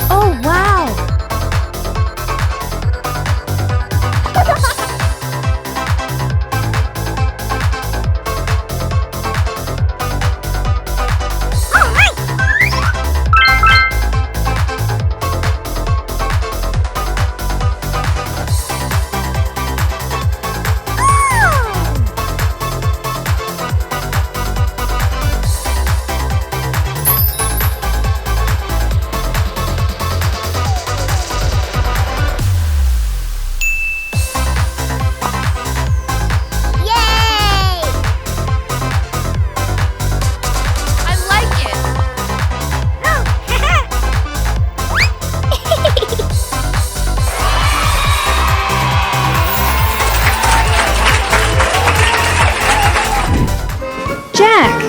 Oh, wow! Jack!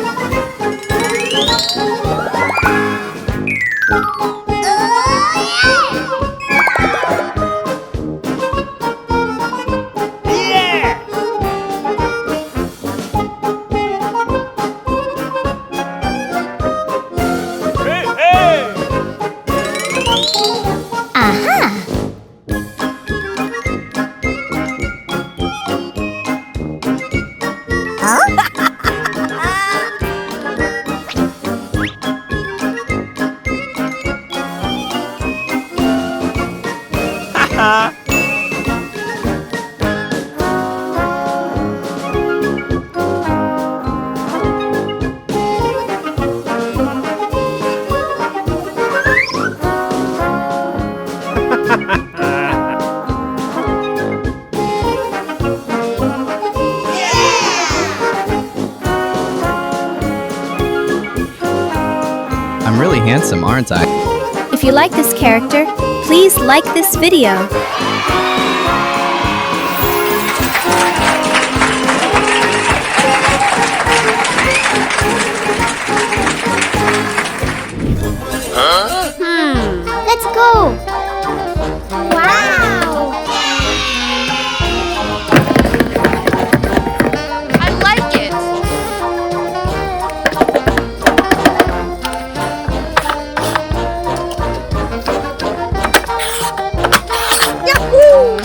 I'm really handsome, aren't I? If you like this character, please like this video. Let's go! Wow! I like it. Yahoo!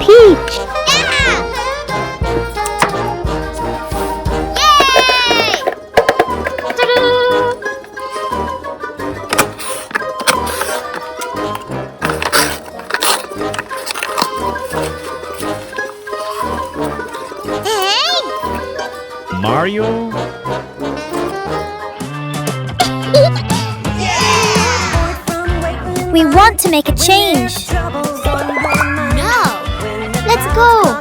Peach! Yeah! Yay! Ta-da! Hey! Mario? We want to make a change. No. Let's go.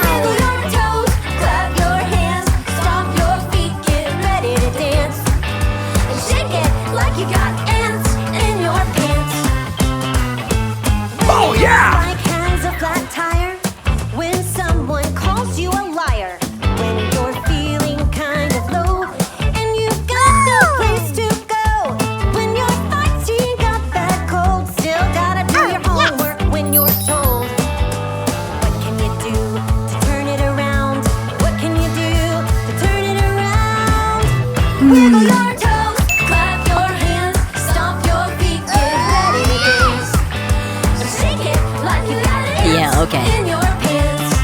Wiggle your toes, clap your hands, stomp your feet, get ready to dance. Shake it like you got it in your pants.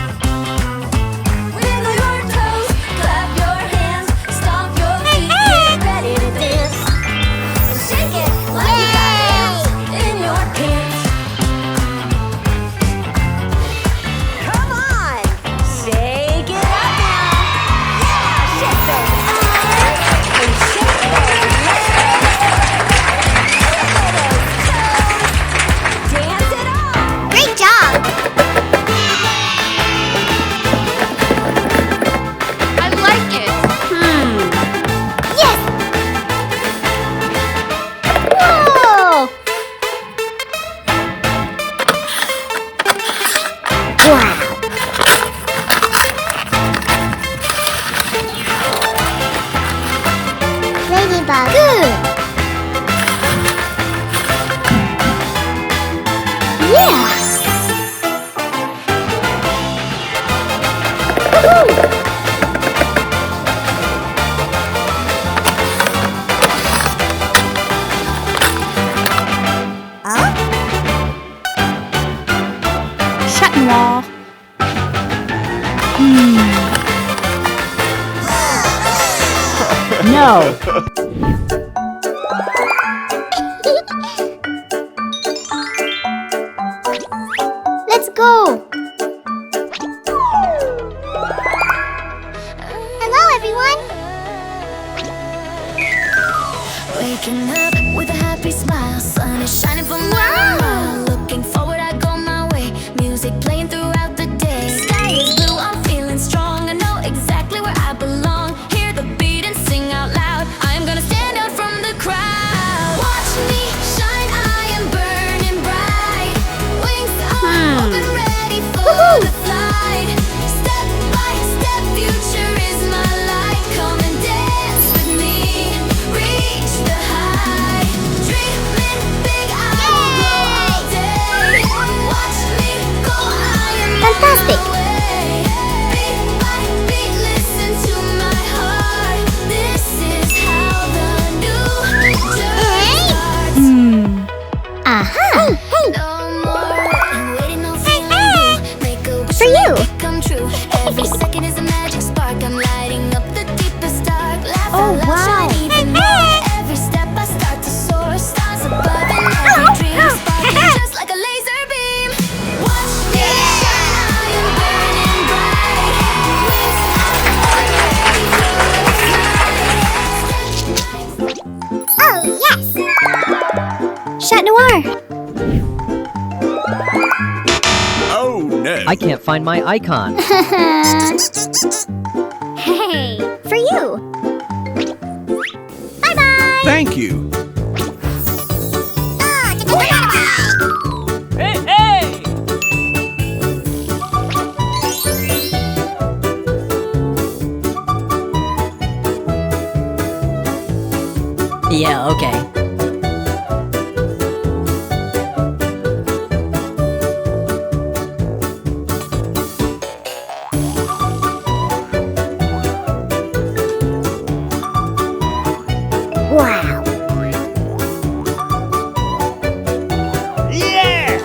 Wiggle your toes, clap your hands, stomp your feet, get ready to dance. Shake it like you got it in your pants. Come on, shake it up now. Yeah, shake those arms and shake those legs. Wiggle those toes, dance it off. Great job! Yeah! Chat noir. No! Let's go! Hello, everyone! Waking up with a happy smile, sun is shining from my mind. Looking forward, I go my way. Music playing throughout the day. Sky is blue, I'm feeling strong. I know exactly where I belong. Hear the beat and sing out loud. I'm gonna stand out from the crowd. Watch me shine, I am burning bright. Wings are open, ready for the flight. Step by step, future is my light. Come and dance with me. Reach the high. Dreaming big, I will go all day. Watch me go, I am Fantastic. on my way. Beat by beat, listen to my heart. This is how the new journey starts. Aha! Hey! No more waiting, no feeling blue. Make a wish For you. make it come true. Every second is a magic spark. I'm lighting up the deepest dark. Laugh Oh, out loud, wow. shine even more. Every step I start to soar. Stars above and every dream sparking just like a laser beam. Watch me shine, I am burning bright. Wings up, ready for the flight. Oh, yes! Chat noir. Oh no! I can't find my icon. Hey! For you! Bye-bye! Thank you. Yeah, okay. Wow! Yeah!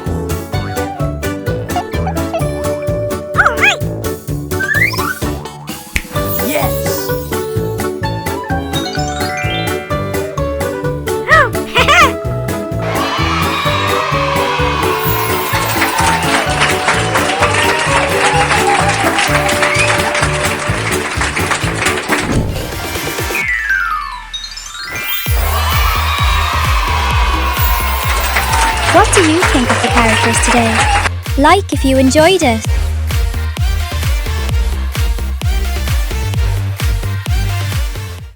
Alright! Yes! What do you think of the characters today? Like if you enjoyed it.